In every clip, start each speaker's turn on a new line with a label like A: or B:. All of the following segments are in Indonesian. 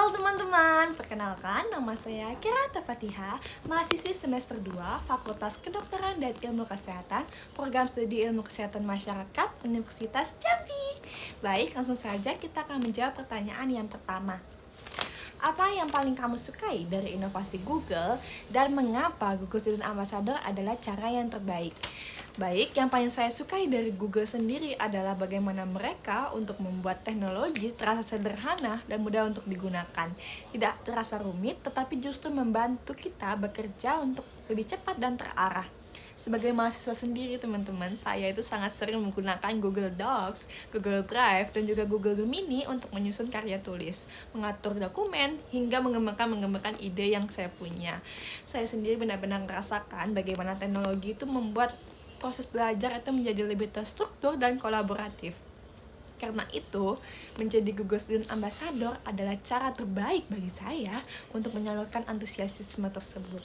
A: Halo teman-teman, perkenalkan nama saya Kirata Fatiha, mahasiswi semester 2 Fakultas Kedokteran dan Ilmu Kesehatan, Program Studi Ilmu Kesehatan Masyarakat, Universitas Jambi. Baik, langsung saja kita akan menjawab pertanyaan yang pertama. Apa yang paling kamu sukai dari inovasi Google dan mengapa Google Student Ambassador adalah cara yang terbaik? Baik, yang paling saya sukai dari Google sendiri adalah bagaimana mereka untuk membuat teknologi terasa sederhana dan mudah untuk digunakan. Tidak terasa rumit, tetapi justru membantu kita bekerja untuk lebih cepat dan terarah. Sebagai mahasiswa sendiri teman-teman, saya itu sangat sering menggunakan Google Docs, Google Drive, dan juga Google Gemini untuk menyusun karya tulis, mengatur dokumen, hingga mengembangkan ide yang saya punya. Saya sendiri benar-benar merasakan bagaimana teknologi itu membuat proses belajar itu menjadi lebih terstruktur dan kolaboratif. Karena itu, menjadi Google Student Ambassador adalah cara terbaik bagi saya untuk menyalurkan antusiasme tersebut.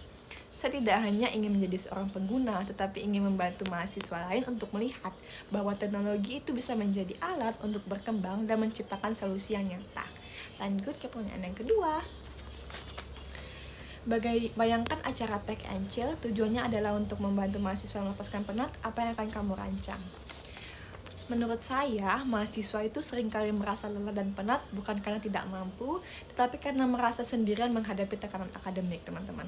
A: Saya tidak hanya ingin menjadi seorang pengguna, tetapi ingin membantu mahasiswa lain untuk melihat bahwa teknologi itu bisa menjadi alat untuk berkembang dan menciptakan solusi yang nyata. Lanjut ke pertanyaan yang kedua. Bayangkan acara Tech and Chill, tujuannya adalah untuk membantu mahasiswa melepaskan penat. Apa yang akan kamu rancang? Menurut saya, mahasiswa itu seringkali merasa lelah dan penat bukan karena tidak mampu, tetapi karena merasa sendirian menghadapi tekanan akademik, teman-teman.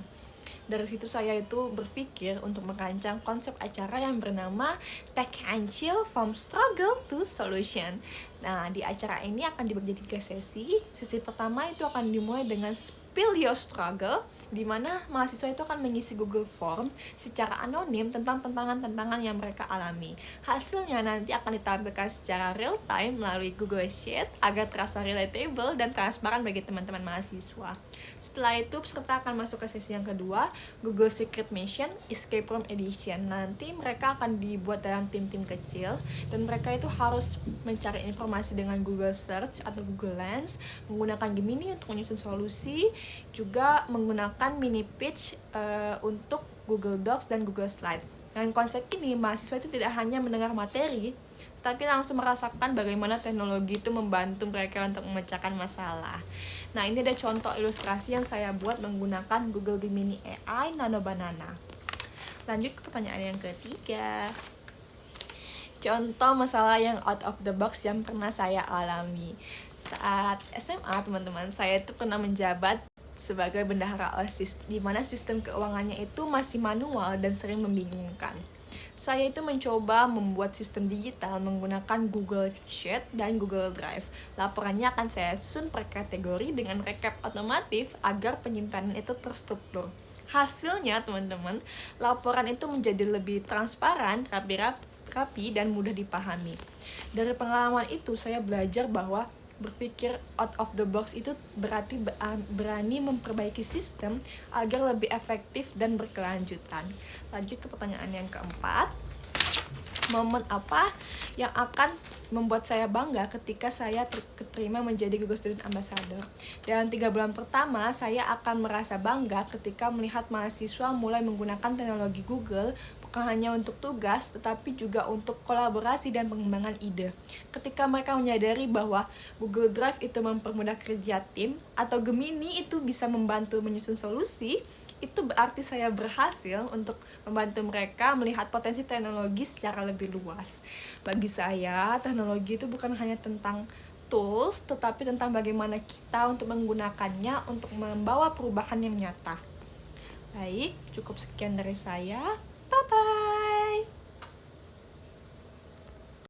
A: Dari situ saya itu berpikir untuk merancang konsep acara yang bernama Tech and Chill From Struggle to Solution. Nah, di acara ini akan dibagi 3 sesi. Sesi pertama itu akan dimulai dengan Spill Your Struggle, di mana mahasiswa itu akan mengisi Google Form secara anonim tentang tantangan-tantangan yang mereka alami. Hasilnya nanti akan ditampilkan secara real time melalui Google Sheet agar terasa relatable dan transparan bagi teman-teman mahasiswa. Setelah itu, peserta akan masuk ke sesi yang kedua, Google Secret Mission Escape Room Edition. Nanti mereka akan dibuat dalam tim-tim kecil dan mereka itu harus mencari informasi dengan Google Search atau Google Lens, menggunakan Gemini untuk menyusun solusi, juga menggunakan mini pitch untuk Google Docs dan Google Slide. Dengan konsep ini, mahasiswa itu tidak hanya mendengar materi, tapi langsung merasakan bagaimana teknologi itu membantu mereka untuk memecahkan masalah. Nah, ini ada contoh ilustrasi yang saya buat menggunakan Google Gemini AI Nano Banana. Lanjut ke pertanyaan yang ketiga. Contoh masalah yang out of the box yang pernah saya alami. Saat SMA, teman-teman, saya itu pernah menjabat sebagai bendahara OSIS, di mana sistem keuangannya itu masih manual dan sering membingungkan. Saya itu mencoba membuat sistem digital menggunakan Google Sheet dan Google Drive. Laporannya akan saya susun per kategori dengan recap otomatis agar penyimpanan itu terstruktur. Hasilnya, teman-teman, laporan itu menjadi lebih transparan, rapi dan mudah dipahami. Dari pengalaman itu, saya belajar bahwa berpikir out of the box itu berarti berani memperbaiki sistem agar lebih efektif dan berkelanjutan. Lanjut ke pertanyaan yang keempat. Momen apa yang akan membuat saya bangga ketika saya terima menjadi Google Student Ambassador? Dalam 3 bulan pertama, saya akan merasa bangga ketika melihat mahasiswa mulai menggunakan teknologi Google bukan hanya untuk tugas, tetapi juga untuk kolaborasi dan pengembangan ide. Ketika mereka menyadari bahwa Google Drive itu mempermudah kerja tim, atau Gemini itu bisa membantu menyusun solusi, itu berarti saya berhasil untuk membantu mereka melihat potensi teknologi secara lebih luas. Bagi saya, teknologi itu bukan hanya tentang tools, tetapi tentang bagaimana kita untuk menggunakannya untuk membawa perubahan yang nyata. Baik, cukup sekian dari saya.